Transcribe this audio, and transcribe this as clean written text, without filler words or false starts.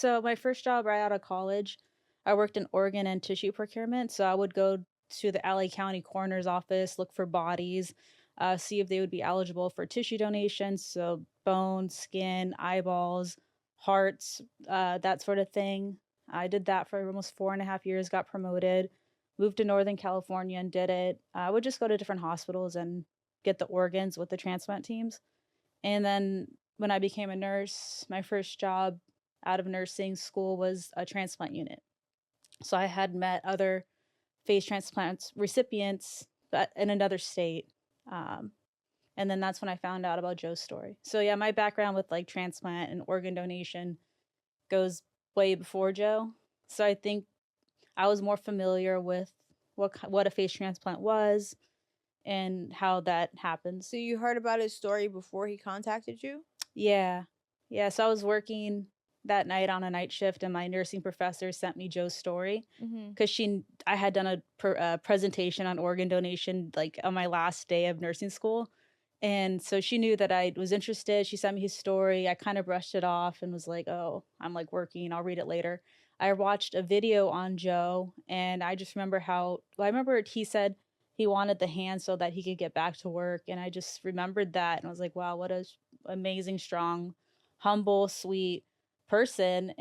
So my first job right out of college, I worked in organ and tissue procurement. So I would go to the LA County coroner's office, look for bodies, see if they would be eligible for tissue donations. So bones, skin, eyeballs, hearts, that sort of thing. I did that for almost 4.5 years, got promoted, moved to Northern California and did it. I would just go to different hospitals and get the organs with the transplant teams. And then when I became a nurse, my first job out of nursing school was a transplant unit. So I had met other phase transplants recipients, but in another state. Um, and then that's when I found out about Joe's story. So yeah, my background with like transplant and organ donation goes way before Joe. So I think I was more familiar with what a phase transplant was and how that happens. So you heard about his story before he contacted you? Yeah. Yeah, so I was working that night on a night shift, and my nursing professor sent me Joe's story Mm-hmm. because I had done a presentation on organ donation like on my last day of nursing school, and so she knew that I was interested. She sent me his story. I kind of brushed it off and was like, "Oh, I'm like working. I'll read it later." I watched a video on Joe, and I just remember I remember he said he wanted the hand so that he could get back to work, and I just remembered that, and I was like, "Wow, what a amazing, strong, humble, sweet person."